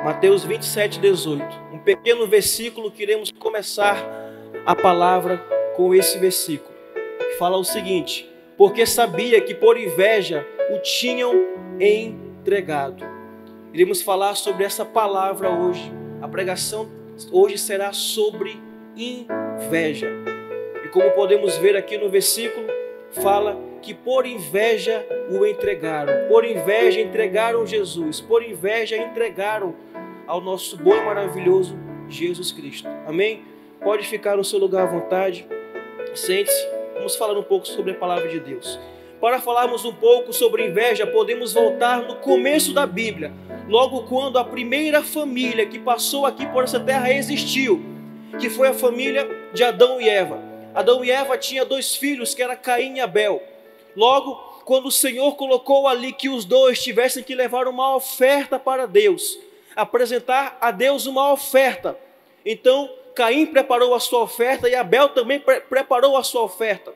Mateus 27:18. Um pequeno versículo que iremos começar a palavra com esse versículo. Que fala o seguinte: porque sabia que por inveja o tinham entregado. Iremos falar sobre essa palavra hoje. A pregação hoje será sobre inveja. E como podemos ver aqui no versículo, fala que por inveja o entregaram. Por inveja entregaram Jesus. Por inveja entregaram ao nosso bom e maravilhoso Jesus Cristo. Amém? Pode ficar no seu lugar à vontade. Sente-se. Vamos falar um pouco sobre a palavra de Deus. Para falarmos um pouco sobre inveja, podemos voltar no começo da Bíblia. Logo quando a primeira família que passou aqui por essa terra existiu, que foi a família de Adão e Eva. Adão e Eva tinham dois filhos, que era Caim e Abel. Logo, quando o Senhor colocou ali que os dois tivessem que levar uma oferta para Deus, apresentar a Deus uma oferta, então Caim preparou a sua oferta e Abel também preparou a sua oferta.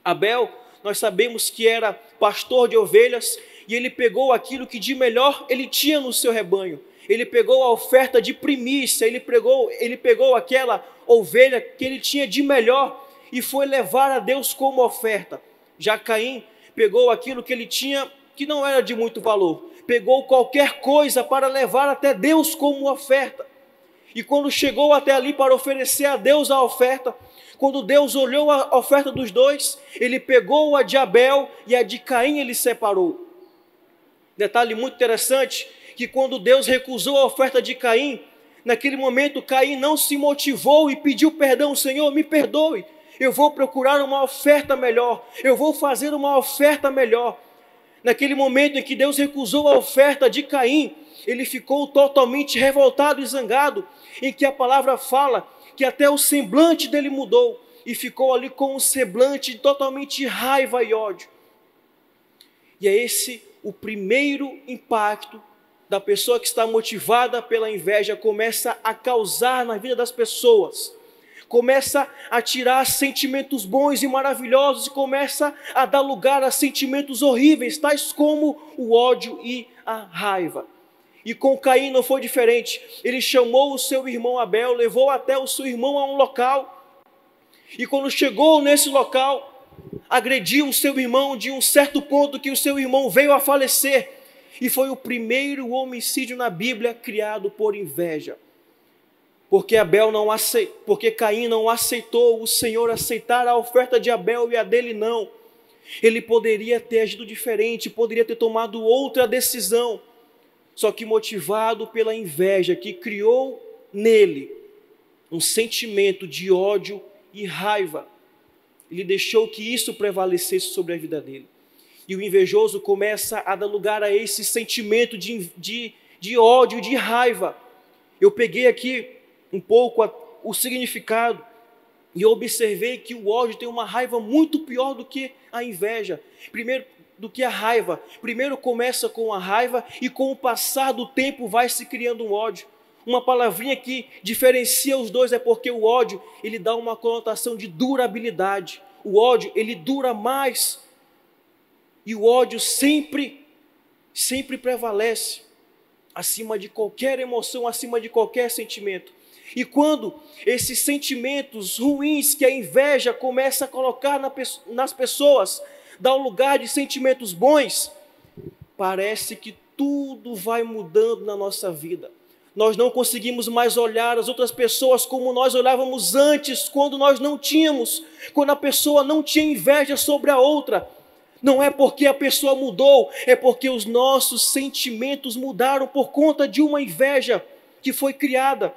Abel, nós sabemos que era pastor de ovelhas, e ele pegou aquilo que de melhor ele tinha no seu rebanho. Ele pegou a oferta de primícia, ele pegou aquela ovelha que ele tinha de melhor e foi levar a Deus como oferta. Já Caim pegou aquilo que ele tinha que não era de muito valor, pegou qualquer coisa para levar até Deus como oferta. E quando chegou até ali para oferecer a Deus a oferta, quando Deus olhou a oferta dos dois, ele pegou a de Abel e a de Caim ele separou. Detalhe muito interessante, que quando Deus recusou a oferta de Caim, naquele momento Caim não se motivou e pediu perdão: Senhor, me perdoe, eu vou procurar uma oferta melhor, eu vou fazer uma oferta melhor. Naquele momento em que Deus recusou a oferta de Caim, ele ficou totalmente revoltado e zangado, em que a palavra fala que até o semblante dele mudou, e ficou ali com um semblante totalmente de raiva e ódio. E é esse o primeiro impacto da pessoa que está motivada pela inveja, começa a causar na vida das pessoas, começa a tirar sentimentos bons e maravilhosos e começa a dar lugar a sentimentos horríveis, tais como o ódio e a raiva. E com Caim não foi diferente. Ele chamou o seu irmão Abel, levou até o seu irmão a um local, e quando chegou nesse local, agrediu o seu irmão de um certo ponto que o seu irmão veio a falecer. E foi o primeiro homicídio na Bíblia criado por inveja. Porque Caim não aceitou o Senhor aceitar a oferta de Abel e a dele não. Ele poderia ter agido diferente, poderia ter tomado outra decisão. Só que motivado pela inveja que criou nele um sentimento de ódio e raiva, ele deixou que isso prevalecesse sobre a vida dele. E o invejoso começa a dar lugar a esse sentimento de ódio, de raiva. Eu peguei aqui um pouco o significado e eu observei que o ódio tem uma raiva muito pior do que a inveja. Primeiro, do que a raiva. Primeiro começa com a raiva e com o passar do tempo vai se criando um ódio. Uma palavrinha que diferencia os dois é porque o ódio, ele dá uma conotação de durabilidade. O ódio, ele dura mais. E o ódio sempre prevalece acima de qualquer emoção, acima de qualquer sentimento. E quando esses sentimentos ruins que a inveja começa a colocar nas pessoas dá um lugar de sentimentos bons, parece que tudo vai mudando na nossa vida. Nós não conseguimos mais olhar as outras pessoas como nós olhávamos antes, quando nós não tínhamos, quando a pessoa não tinha inveja sobre a outra. Não é porque a pessoa mudou, é porque os nossos sentimentos mudaram por conta de uma inveja que foi criada.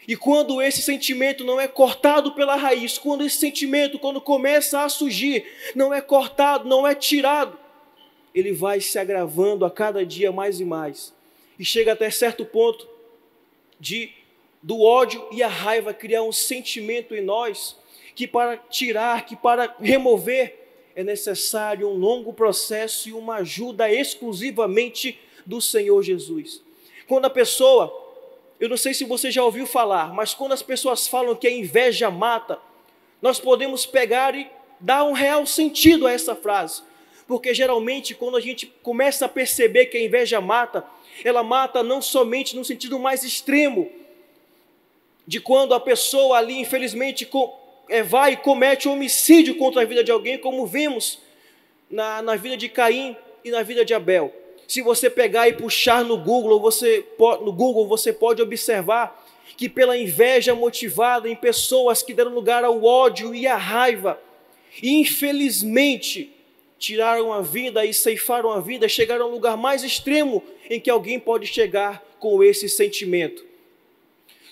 E quando esse sentimento não é cortado pela raiz, quando esse sentimento, quando começa a surgir, não é cortado, não é tirado, ele vai se agravando a cada dia mais e mais. E chega até certo ponto do ódio e a raiva criar um sentimento em nós, que para tirar, que para remover, é necessário um longo processo e uma ajuda exclusivamente do Senhor Jesus. Quando a pessoa, eu não sei se você já ouviu falar, mas quando as pessoas falam que a inveja mata, nós podemos pegar e dar um real sentido a essa frase. porque geralmente quando a gente começa a perceber que a inveja mata, ela mata não somente no sentido mais extremo, de quando a pessoa ali infelizmente vai e comete um homicídio contra a vida de alguém, como vimos na vida de Caim e na vida de Abel. Se você pegar e puxar no Google, você pode observar que pela inveja motivada em pessoas que deram lugar ao ódio e à raiva, e infelizmente tiraram a vida e ceifaram a vida, chegaram ao lugar mais extremo em que alguém pode chegar com esse sentimento.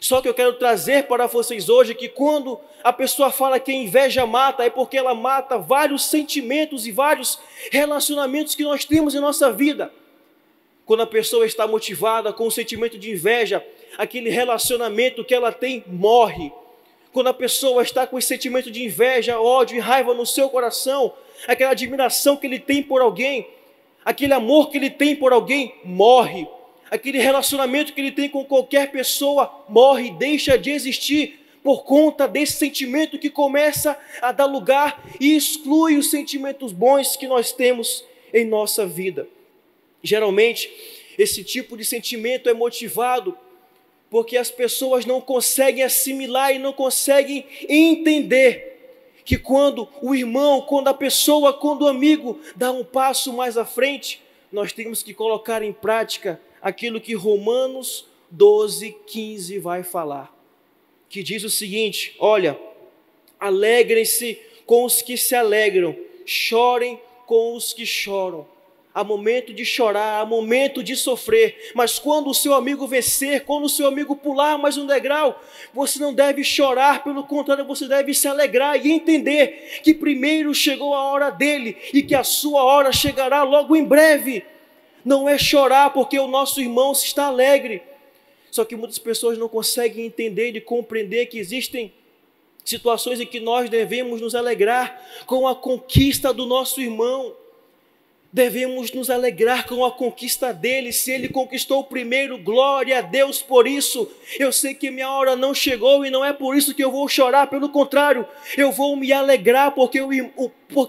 Só que eu quero trazer para vocês hoje que quando a pessoa fala que a inveja mata, é porque ela mata vários sentimentos e vários relacionamentos que nós temos em nossa vida. Quando a pessoa está motivada com o sentimento de inveja, aquele relacionamento que ela tem morre. Quando a pessoa está com esse sentimento de inveja, ódio e raiva no seu coração, aquela admiração que ele tem por alguém, aquele amor que ele tem por alguém, morre. Aquele relacionamento que ele tem com qualquer pessoa morre, deixa de existir por conta desse sentimento que começa a dar lugar e exclui os sentimentos bons que nós temos em nossa vida. Geralmente, esse tipo de sentimento é motivado porque as pessoas não conseguem assimilar e não conseguem entender que quando o irmão, quando a pessoa, quando o amigo dá um passo mais à frente, nós temos que colocar em prática aquilo que Romanos 12:15 vai falar, que diz o seguinte: olha, alegrem-se com os que se alegram, chorem com os que choram. Há momento de chorar, há momento de sofrer, mas quando o seu amigo vencer, quando o seu amigo pular mais um degrau, você não deve chorar, pelo contrário, você deve se alegrar e entender que primeiro chegou a hora dele e que a sua hora chegará logo em breve. Não é chorar porque o nosso irmão está alegre. Só que muitas pessoas não conseguem entender e compreender que existem situações em que nós devemos nos alegrar com a conquista do nosso irmão. Devemos nos alegrar com a conquista dele. Se ele conquistou primeiro, glória a Deus por isso. Eu sei que minha hora não chegou e não é por isso que eu vou chorar. Pelo contrário, eu vou me alegrar porque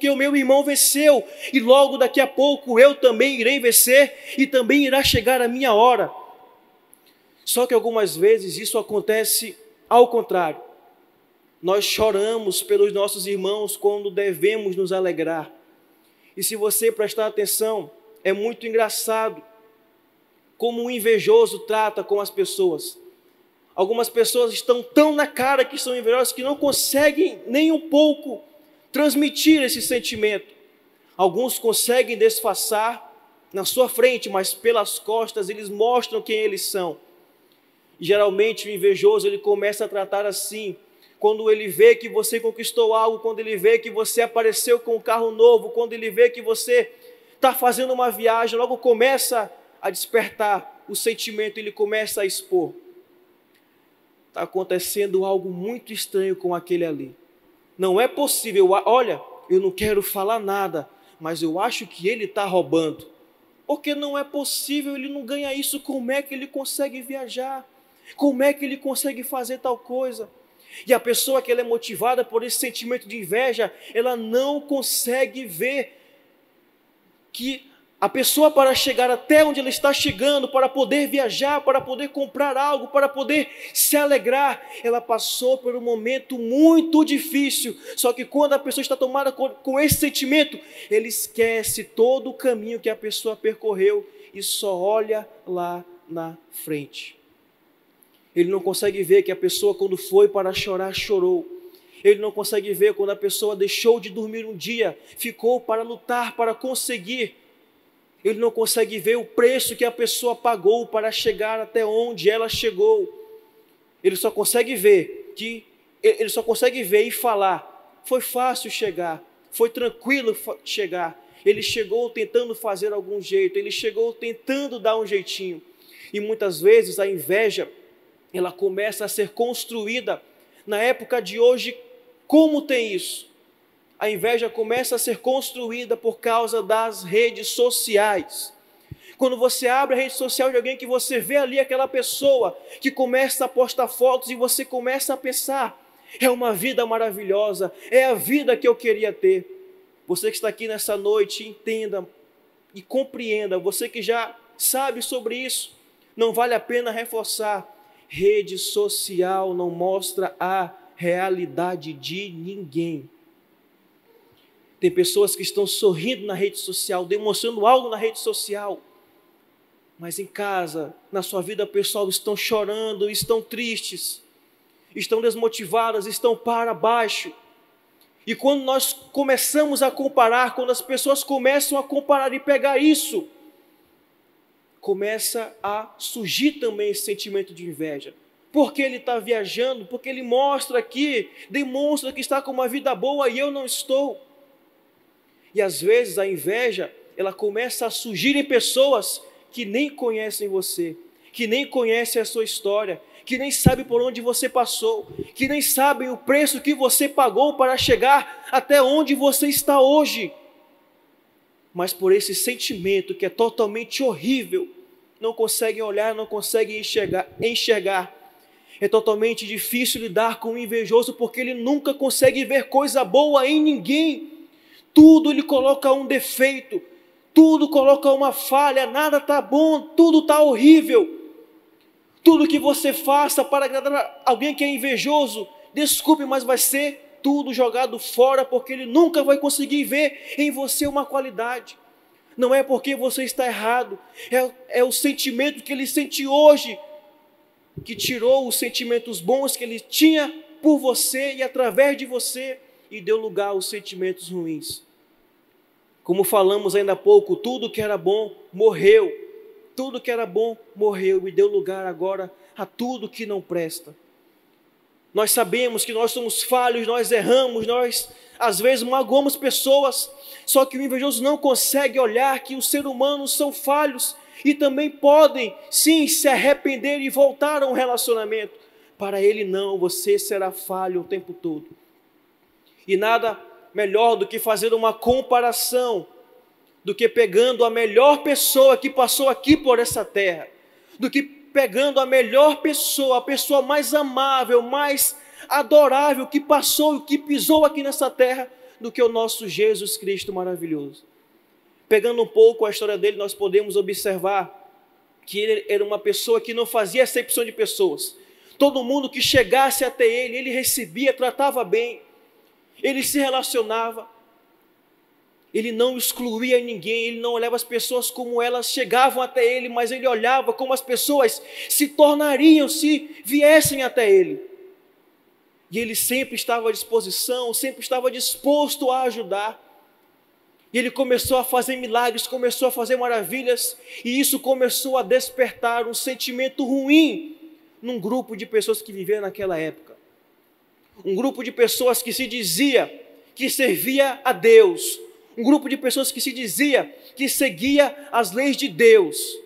o meu irmão venceu. E logo daqui a pouco eu também irei vencer e também irá chegar a minha hora. Só que algumas vezes isso acontece ao contrário. Nós choramos pelos nossos irmãos quando devemos nos alegrar. E se você prestar atenção, é muito engraçado como o invejoso trata com as pessoas. Algumas pessoas estão tão na cara que são invejosas que não conseguem nem um pouco transmitir esse sentimento. Alguns conseguem disfarçar na sua frente, mas pelas costas eles mostram quem eles são. E geralmente o invejoso ele começa a tratar assim. Quando ele vê que você conquistou algo, quando ele vê que você apareceu com um carro novo, quando ele vê que você está fazendo uma viagem, logo começa a despertar o sentimento, ele começa a expor. Está acontecendo algo muito estranho com aquele ali. Não é possível, olha, eu não quero falar nada, mas eu acho que ele está roubando. Porque não é possível, ele não ganha isso, como é que ele consegue viajar? Como é que ele consegue fazer tal coisa? E a pessoa que ela é motivada por esse sentimento de inveja, ela não consegue ver que a pessoa para chegar até onde ela está chegando, para poder viajar, para poder comprar algo, para poder se alegrar, ela passou por um momento muito difícil. Só que quando a pessoa está tomada com esse sentimento, ele esquece todo o caminho que a pessoa percorreu e só olha lá na frente. Ele não consegue ver que a pessoa, quando foi para chorar, chorou. Ele não consegue ver quando a pessoa deixou de dormir um dia, ficou para lutar, para conseguir. Ele não consegue ver o preço que a pessoa pagou para chegar até onde ela chegou. Ele só consegue ver e falar: foi fácil chegar, foi tranquilo chegar. Ele chegou tentando fazer algum jeito, ele chegou tentando dar um jeitinho. E muitas vezes a inveja, ela começa a ser construída. Na época de hoje, como tem isso? A inveja começa a ser construída por causa das redes sociais. Quando você abre a rede social de alguém, que você vê ali aquela pessoa que começa a postar fotos e você começa a pensar: é uma vida maravilhosa, é a vida que eu queria ter. Você que está aqui nessa noite, entenda e compreenda, você que já sabe sobre isso, não vale a pena reforçar. Rede social não mostra a realidade de ninguém. Tem pessoas que estão sorrindo na rede social, demonstrando algo na rede social, mas em casa, na sua vida pessoal, estão chorando, estão tristes, estão desmotivadas, estão para baixo. E quando nós começamos a comparar, quando as pessoas começam a comparar e pegar isso, começa a surgir também esse sentimento de inveja. Porque ele está viajando, porque ele mostra aqui, demonstra que está com uma vida boa e eu não estou. E às vezes a inveja, ela começa a surgir em pessoas que nem conhecem você, que nem conhecem a sua história, que nem sabem por onde você passou, que nem sabem o preço que você pagou para chegar até onde você está hoje. Mas por esse sentimento que é totalmente horrível, não conseguem olhar, não conseguem enxergar. É totalmente difícil lidar com o invejoso, porque ele nunca consegue ver coisa boa em ninguém. Tudo ele coloca um defeito, tudo coloca uma falha, nada está bom, tudo está horrível. Tudo que você faça para agradar alguém que é invejoso, desculpe, mas vai ser tudo jogado fora, porque ele nunca vai conseguir ver em você uma qualidade. Não é porque você está errado, é o sentimento que ele sente hoje, que tirou os sentimentos bons que ele tinha por você e através de você, e deu lugar aos sentimentos ruins. Como falamos ainda há pouco, tudo que era bom morreu. Tudo que era bom morreu e deu lugar agora a tudo que não presta. Nós sabemos que nós somos falhos, nós erramos, nós às vezes magoamos pessoas, só que o invejoso não consegue olhar que os seres humanos são falhos e também podem sim se arrepender e voltar a um relacionamento. Para ele não, você será falho o tempo todo. E nada melhor do que fazer uma comparação, do que pegando a melhor pessoa que passou aqui por essa terra, do que pegando a melhor pessoa, a pessoa mais amável, mais adorável que passou, que pisou aqui nessa terra, do que o nosso Jesus Cristo maravilhoso. Pegando um pouco a história dele, nós podemos observar que ele era uma pessoa que não fazia acepção de pessoas. Todo mundo que chegasse até ele, ele recebia, tratava bem, ele se relacionava, ele não excluía ninguém, ele não olhava as pessoas como elas chegavam até ele, mas ele olhava como as pessoas se tornariam se viessem até ele. E ele sempre estava à disposição, sempre estava disposto a ajudar. E ele começou a fazer milagres, começou a fazer maravilhas, e isso começou a despertar um sentimento ruim num grupo de pessoas que viviam naquela época. Um grupo de pessoas que se dizia que servia a Deus, um grupo de pessoas que se dizia que seguia as leis de Deus,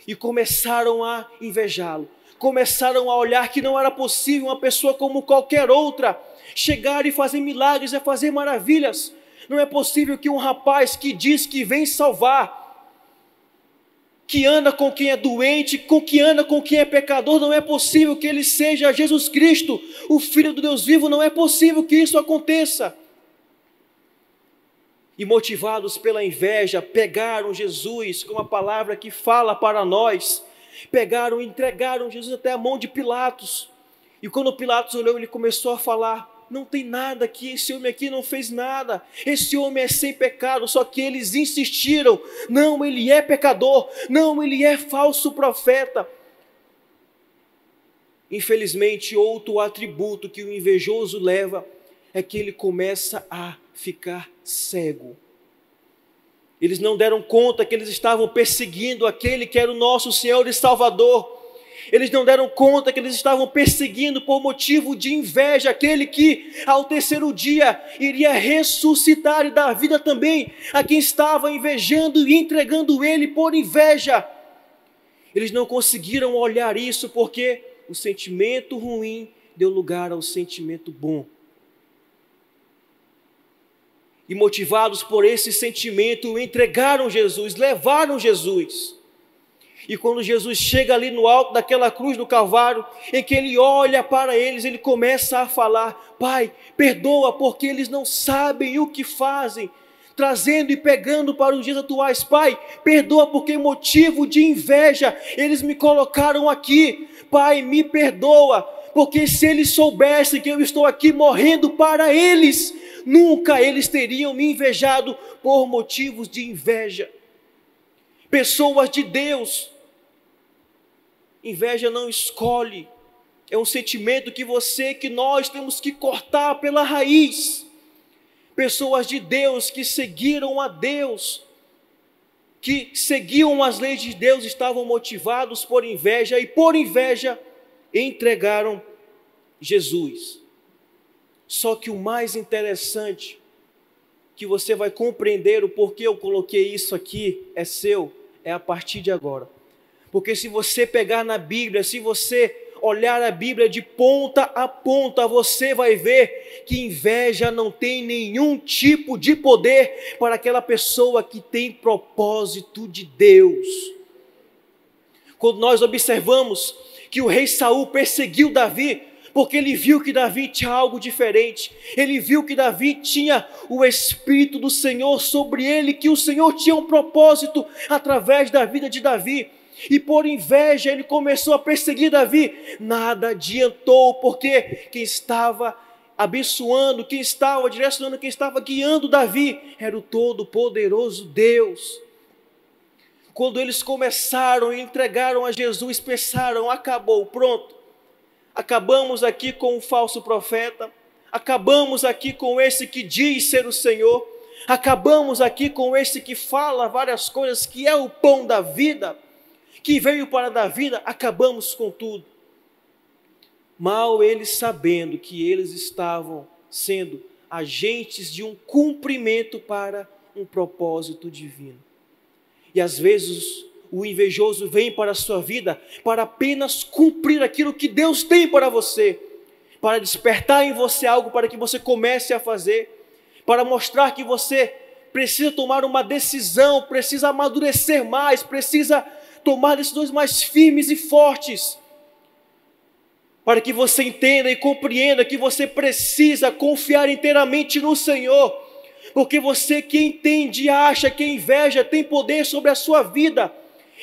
e começaram a invejá-lo, começaram a olhar que não era possível uma pessoa como qualquer outra chegar e fazer milagres, e fazer maravilhas. Não é possível que um rapaz que diz que vem salvar, que anda com quem é doente, que anda com quem é pecador, não é possível que ele seja Jesus Cristo, o Filho do Deus vivo, não é possível que isso aconteça. E motivados pela inveja, pegaram Jesus, com uma palavra que fala para nós, pegaram e entregaram Jesus até a mão de Pilatos. E quando Pilatos olhou, ele começou a falar: não tem nada aqui, esse homem aqui não fez nada, esse homem é sem pecado. Só que eles insistiram: não, ele é pecador, não, ele é falso profeta. Infelizmente, outro atributo que o invejoso leva é que ele começa a ficar cego. Eles não deram conta que eles estavam perseguindo aquele que era o nosso Senhor e Salvador. Eles não deram conta que eles estavam perseguindo por motivo de inveja aquele que ao terceiro dia iria ressuscitar e dar vida também a quem estava invejando e entregando ele por inveja. Eles não conseguiram olhar isso porque o sentimento ruim deu lugar ao sentimento bom. E motivados por esse sentimento, entregaram Jesus, levaram Jesus. E quando Jesus chega ali no alto daquela cruz do Calvário, em que ele olha para eles, ele começa a falar: Pai, perdoa porque eles não sabem o que fazem. trazendo e pegando para os dias atuais. Pai, perdoa porque motivo de inveja eles me colocaram aqui. Pai, me perdoa, porque se eles soubessem que eu estou aqui morrendo para eles, nunca eles teriam me invejado por motivos de inveja. Pessoas de Deus, inveja não escolhe, é um sentimento que nós temos que cortar pela raiz. Pessoas de Deus que seguiram a Deus, que seguiam as leis de Deus, estavam motivados por inveja e por inveja entregaram Jesus. Só que o mais interessante, que você vai compreender o porquê eu coloquei isso aqui, é a partir de agora. Porque se você pegar na Bíblia, se você olhar a Bíblia de ponta a ponta, você vai ver que inveja não tem nenhum tipo de poder para aquela pessoa que tem propósito de Deus. Quando nós observamos que o rei Saul perseguiu Davi, porque ele viu que Davi tinha algo diferente, ele viu que Davi tinha o Espírito do Senhor sobre ele, que o Senhor tinha um propósito através da vida de Davi, e por inveja ele começou a perseguir Davi. Nada adiantou, porque quem estava abençoando, quem estava direcionando, quem estava guiando Davi era o Todo-Poderoso Deus. Quando eles começaram e entregaram a Jesus, pensaram: acabou, pronto, acabamos aqui com o falso profeta, acabamos aqui com esse que diz ser o Senhor, acabamos aqui com esse que fala várias coisas, que é o pão da vida, que veio para dar vida. Acabamos com tudo. Mal eles sabendo que eles estavam sendo agentes de um cumprimento para um propósito divino. E às vezes o invejoso vem para a sua vida para apenas cumprir aquilo que Deus tem para você, para despertar em você algo para que você comece a fazer, para mostrar que você precisa tomar uma decisão, precisa amadurecer mais, precisa tomar decisões mais firmes e fortes, para que você entenda e compreenda que você precisa confiar inteiramente no Senhor, porque você que entende e acha que a inveja tem poder sobre a sua vida,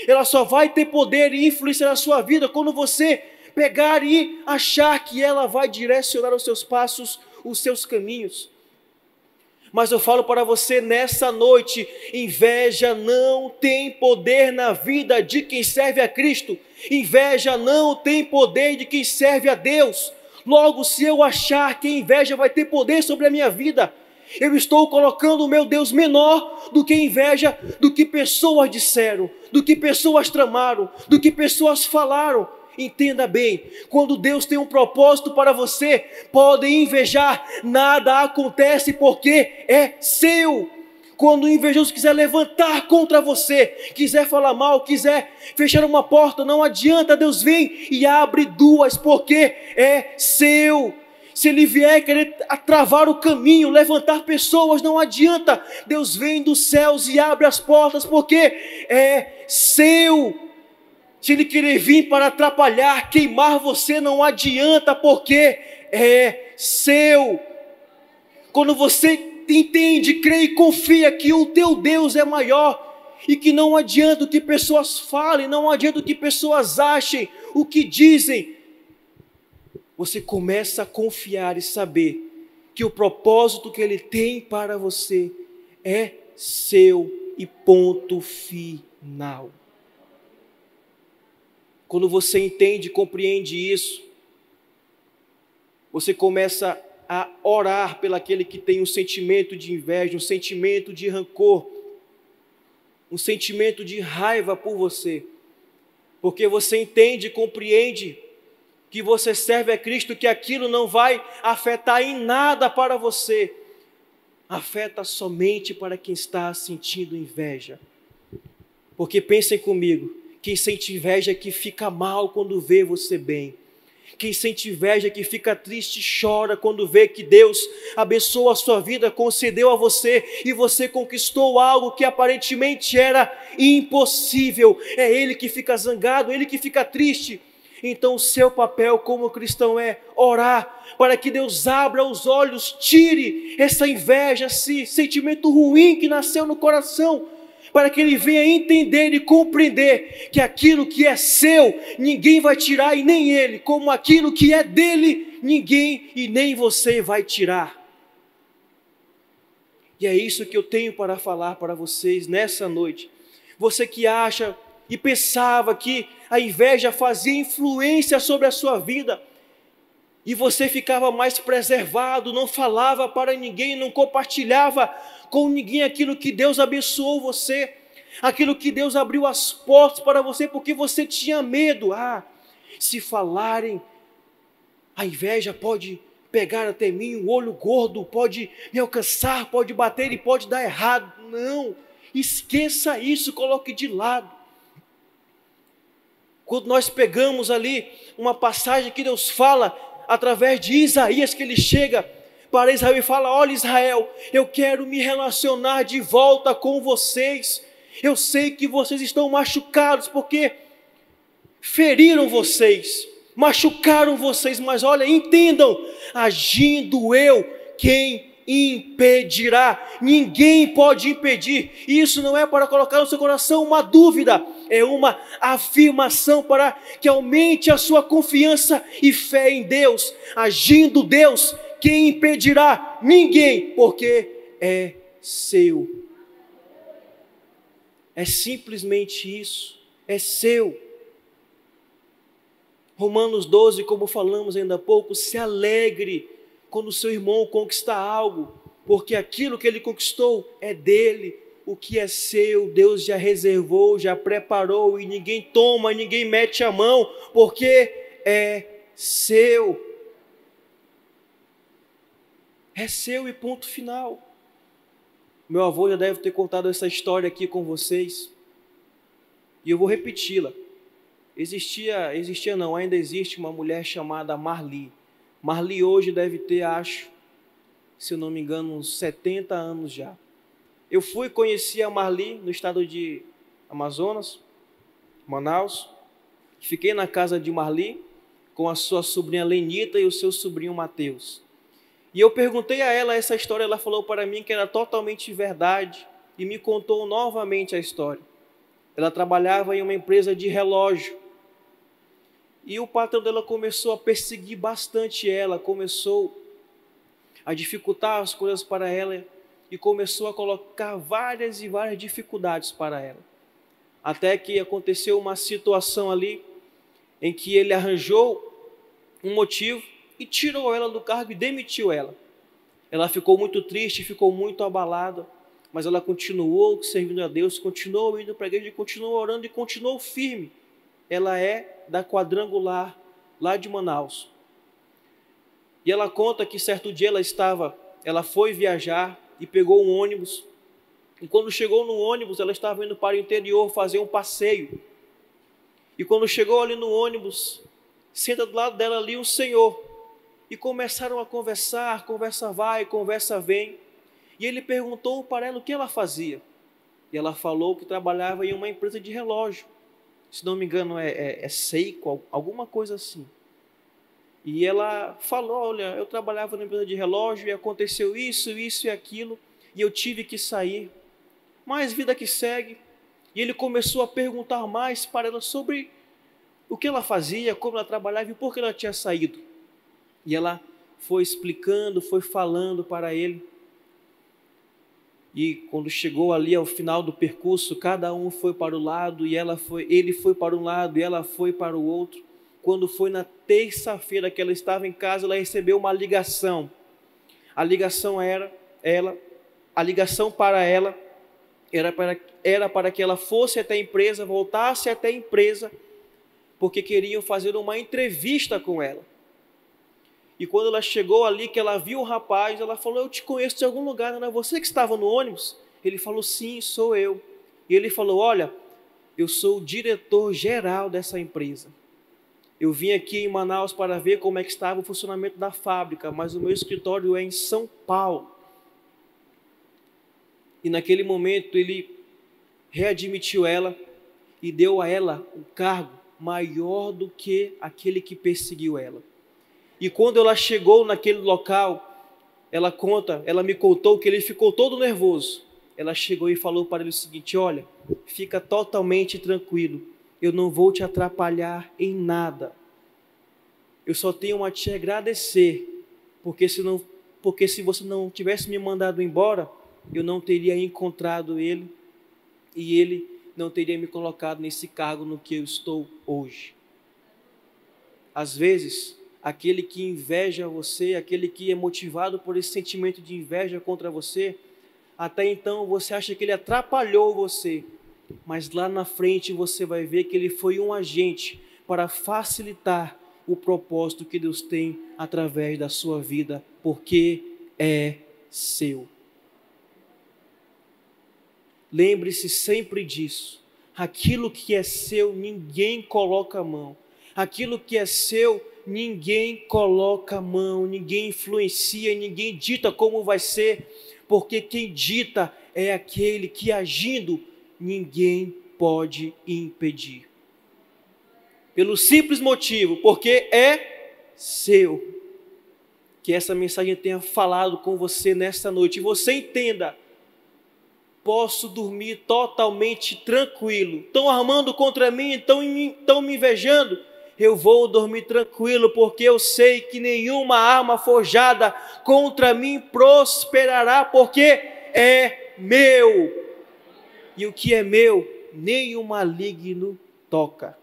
ela só vai ter poder e influência na sua vida quando você pegar e achar que ela vai direcionar os seus passos, os seus caminhos. Mas eu falo para você nessa noite: inveja não tem poder na vida de quem serve a Cristo. Inveja não tem poder de quem serve a Deus. Logo, se eu achar que a inveja vai ter poder sobre a minha vida, eu estou colocando o meu Deus menor do que a inveja, do que pessoas disseram, do que pessoas tramaram, do que pessoas falaram. Entenda bem, quando Deus tem um propósito para você, pode invejar, nada acontece porque é seu. Quando o invejoso quiser levantar contra você, quiser falar mal, quiser fechar uma porta, não adianta, Deus vem e abre duas, porque é seu. Se ele vier querer travar o caminho, levantar pessoas, não adianta, Deus vem dos céus e abre as portas, porque é seu. Se ele querer vir para atrapalhar, queimar você, não adianta, porque é seu. Quando você entende, crê e confia que o teu Deus é maior, e que não adianta o que pessoas falem, não adianta o que pessoas achem, o que dizem, você começa a confiar e saber que o propósito que Ele tem para você é seu e ponto final. Quando você entende e compreende isso, você começa a orar pelo aquele que tem um sentimento de inveja, um sentimento de rancor, um sentimento de raiva por você, porque você entende e compreende que você serve a Cristo, que aquilo não vai afetar em nada para você, afeta somente para quem está sentindo inveja. Porque pensem comigo, quem sente inveja é que fica mal quando vê você bem. Quem sente inveja é que fica triste e chora quando vê que Deus abençoou a sua vida, concedeu a você e você conquistou algo que aparentemente era impossível. É ele que fica zangado, ele que fica triste. Então o seu papel como cristão é orar para que Deus abra os olhos, tire essa inveja, esse sentimento ruim que nasceu no coração, para que ele venha entender e compreender que aquilo que é seu, ninguém vai tirar e nem ele, como aquilo que é dele, ninguém e nem você vai tirar. E é isso que eu tenho para falar para vocês nessa noite. Você que acha e pensava que a inveja fazia influência sobre a sua vida, e você ficava mais preservado, não falava para ninguém, não compartilhava com ninguém aquilo que Deus abençoou você, aquilo que Deus abriu as portas para você, porque você tinha medo. Se falarem, a inveja pode pegar até mim, o olho gordo pode me alcançar, pode bater e pode dar errado. Não, esqueça isso, coloque de lado. Quando nós pegamos ali uma passagem que Deus fala através de Isaías, que ele chega para Israel e fala: olha, Israel, eu quero me relacionar de volta com vocês. Eu sei que vocês estão machucados porque feriram vocês, machucaram vocês, mas olha, entendam, agindo eu, quem impedirá? Ninguém pode impedir. Isso não é para colocar no seu coração uma dúvida, é uma afirmação para que aumente a sua confiança e fé em Deus. Agindo Deus, quem impedirá? Ninguém, porque é seu. É simplesmente isso, é seu. Romanos 12, como falamos ainda há pouco, se alegre quando o seu irmão conquista algo, porque aquilo que ele conquistou é dele. O que é seu, Deus já reservou, já preparou, e ninguém toma, ninguém mete a mão, porque é seu. É seu e ponto final. Meu avô já deve ter contado essa história aqui com vocês, e eu vou repeti-la. Ainda existe uma mulher chamada Marli. Marli hoje deve ter, acho, se eu não me engano, uns 70 anos já. Eu fui conhecer a Marli no estado de Amazonas, Manaus. Fiquei na casa de Marli com a sua sobrinha Lenita e o seu sobrinho Mateus. E eu perguntei a ela essa história, ela falou para mim que era totalmente verdade e me contou novamente a história. Ela trabalhava em uma empresa de relógio. E o patrão dela começou a perseguir bastante ela, começou a dificultar as coisas para ela e começou a colocar várias e várias dificuldades para ela. Até que aconteceu uma situação ali em que ele arranjou um motivo e tirou ela do cargo e demitiu ela. Ela ficou muito triste, ficou muito abalada, mas ela continuou servindo a Deus, continuou indo para a igreja, continuou orando e continuou firme. Ela é da Quadrangular, lá de Manaus. E ela conta que certo dia ela foi viajar e pegou um ônibus. E quando chegou no ônibus, ela estava indo para o interior fazer um passeio. E quando chegou ali no ônibus, senta do lado dela ali um senhor. E começaram a conversar, conversa vai, conversa vem. E ele perguntou para ela o que ela fazia. E ela falou que trabalhava em uma empresa de relógio. Se não me engano é Seiko, alguma coisa assim. E ela falou: olha, eu trabalhava na empresa de relógio e aconteceu isso e aquilo, e eu tive que sair. Mas vida que segue. E ele começou a perguntar mais para ela sobre o que ela fazia, como ela trabalhava e por que ela tinha saído. E ela foi explicando, foi falando para ele. E quando chegou ali ao final do percurso, cada um foi para o lado, e ele foi para um lado e ela foi para o outro. Quando foi na terça-feira que ela estava em casa, ela recebeu uma ligação. A ligação para ela era para que ela fosse até a empresa, voltasse até a empresa, porque queriam fazer uma entrevista com ela. E quando ela chegou ali, que ela viu o rapaz, ela falou: eu te conheço de algum lugar, não é você que estava no ônibus? Ele falou: sim, sou eu. E ele falou: olha, eu sou o diretor-geral dessa empresa. Eu vim aqui em Manaus para ver como é que estava o funcionamento da fábrica, mas o meu escritório é em São Paulo. E naquele momento ele readmitiu ela e deu a ela um cargo maior do que aquele que perseguiu ela. E quando ela chegou naquele local, ela me contou que ele ficou todo nervoso. Ela chegou e falou para ele o seguinte: olha, fica totalmente tranquilo, eu não vou te atrapalhar em nada. Eu só tenho a te agradecer, porque se você não tivesse me mandado embora, eu não teria encontrado ele e ele não teria me colocado nesse cargo no que eu estou hoje. Às vezes, aquele que inveja você, aquele que é motivado por esse sentimento de inveja contra você, até então você acha que ele atrapalhou você, mas lá na frente você vai ver que ele foi um agente para facilitar o propósito que Deus tem através da sua vida, porque é seu. Lembre-se sempre disso. Aquilo que é seu, ninguém coloca a mão. Aquilo que é seu, ninguém coloca a mão, ninguém influencia, ninguém dita como vai ser, porque quem dita é aquele que, agindo, ninguém pode impedir. Pelo simples motivo, porque é seu. Que essa mensagem tenha falado com você nesta noite e você entenda: posso dormir totalmente tranquilo. Estão armando contra mim, estão me invejando. Eu vou dormir tranquilo, porque eu sei que nenhuma arma forjada contra mim prosperará, porque é meu. E o que é meu, nenhum maligno toca.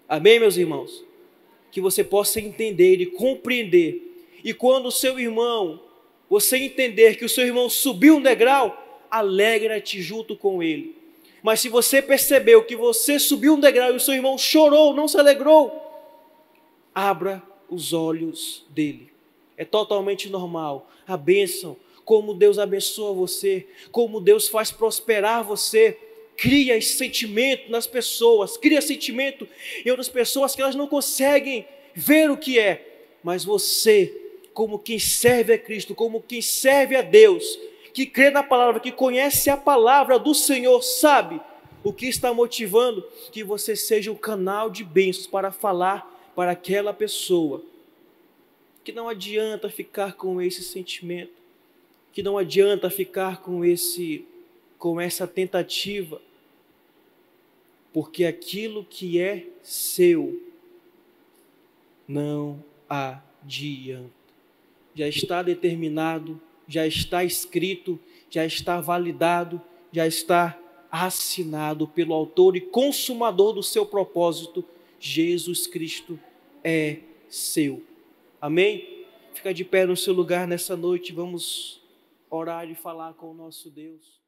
Amém, meus irmãos? Que você possa entender e compreender. E quando o seu irmão, você entender que o seu irmão subiu um degrau, alegra-te junto com ele. Mas se você percebeu que você subiu um degrau e o seu irmão chorou, não se alegrou, abra os olhos dele. É totalmente normal. A bênção, como Deus abençoa você, como Deus faz prosperar você, cria esse sentimento nas pessoas, cria sentimento em outras pessoas que elas não conseguem ver o que é. Mas você, como quem serve a Cristo, como quem serve a Deus, que crê na palavra, que conhece a palavra do Senhor, sabe o que está motivando que você seja um canal de bênçãos para falar para aquela pessoa. Que não adianta ficar com esse sentimento, que não adianta ficar com essa tentativa, porque aquilo que é seu não adianta. Já está determinado, já está escrito, já está validado, já está assinado pelo autor e consumador do seu propósito. Jesus Cristo é seu. Amém? Fica de pé no seu lugar nessa noite, vamos orar e falar com o nosso Deus.